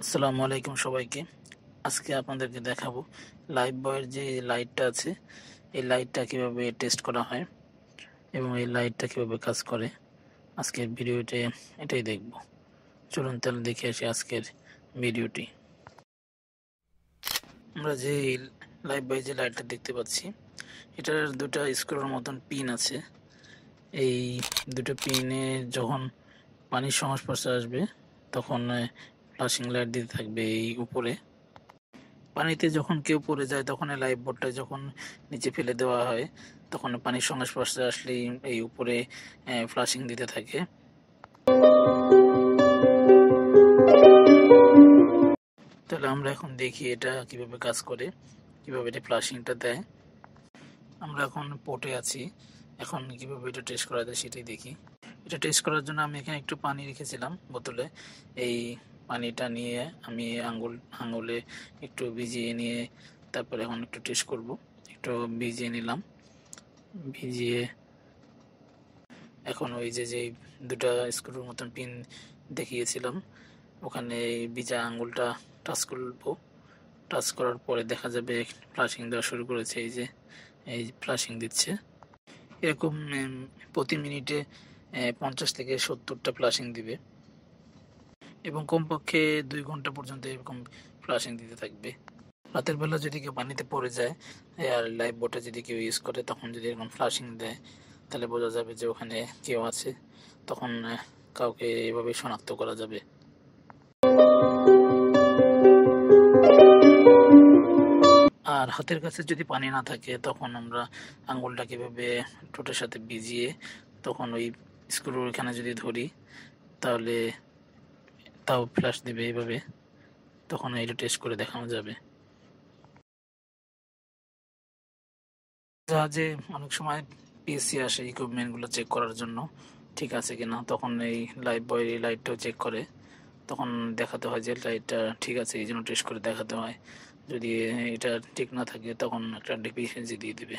আসসালামু আলাইকুম সবাইকে। আজকে আপনাদেরকে দেখাবো লাইফ বয়ের যে লাইটটা আছে, এই লাইটটা কিভাবে টেস্ট করা হয় এবং এই লাইটটা কিভাবে কাজ করে। আজকের ভিডিওতে এটাই দেখব। চলুন তাহলে দেখে আসি আজকের ভিডিওটি। আমরা যে লাইফ বয় যে লাইটটা দেখতে পাচ্ছি, এটার দুটা স্ক্রুর মতন পিন আছে। এই দুটো পিনে যখন পানির সংস্পর্শে আসবে তখন ফ্লাশিং লাইট দিতে থাকবে এই উপরে। পানিতে যখন কেউ পড়ে যায় তখন এই লাইফ বোটটা যখন নিচে ফেলে দেওয়া হয় তখন পানির সংস্পর্শে আসলেই এই উপরে ফ্লাশিং দিতে থাকে। তাহলে আমরা এখন দেখি এটা কিভাবে কাজ করে, কিভাবে এটা ফ্লাশিংটা দেয়। আমরা এখন পোর্টে আছি, এখন কিভাবে এটা টেস্ট করা যায় সেটাই দেখি। এটা টেস্ট করার জন্য আমি এখানে একটু পানি রেখেছিলাম বোতলে। এই পানিটা নিয়ে আমি আঙুলে একটু ভিজিয়ে নিয়ে তারপরে এখন একটু টেস্ট করব। একটু ভিজিয়ে নিলাম, ভিজিয়ে এখন ওই যে দুটা স্ক্রুর মতন পিন দেখিয়েছিলাম ওখানে ভিজা আঙুলটা টাচ করবো। টাচ করার পরে দেখা যাবে ফ্লাশিং দেওয়া শুরু করেছে। এই ফ্লাশিং দিচ্ছে এরকম প্রতি মিনিটে 50 থেকে 70টা ফ্লাশিং দিবে এবং কমপক্ষে 2 ঘন্টা পর্যন্ত এরকম ফ্লাশিং দিতে থাকবে। রাতের বেলা যদি কেউ পানিতে পড়ে যায় আর লাইফ বোটে যদি কেউ ইউজ করে তখন যদি এরকম ফ্লাশিং দেয় তাহলে বোঝা যাবে যে ওখানে কেউ আছে। তখন কাউকে এভাবে শনাক্ত করা যাবে। আর হাতের কাছে যদি পানি না থাকে তখন আমরা আঙ্গুলটা কিভাবে ঠোঁটের সাথে ভিজিয়ে তখন ওই স্ক্রুর এখানে যদি ধরি তাহলে তাও ফ্ল্যাশ দিবে এইভাবে। তখন এটা টেস্ট করে দেখানো যাবে। জাহাজে অনেক সময় পিএসসি আসে ইকুইপমেন্টগুলো চেক করার জন্য ঠিক আছে কিনা, তখন এই লাইফ বয়ের এই লাইটটাও চেক করে। তখন দেখাতে হয় যে লাইটটা ঠিক আছে, এই জন্য টেস্ট করে দেখাতে হয়। যদি এটা ঠিক না থাকে তখন একটা ডেফিসিয়েন্সি দিয়ে দিবে।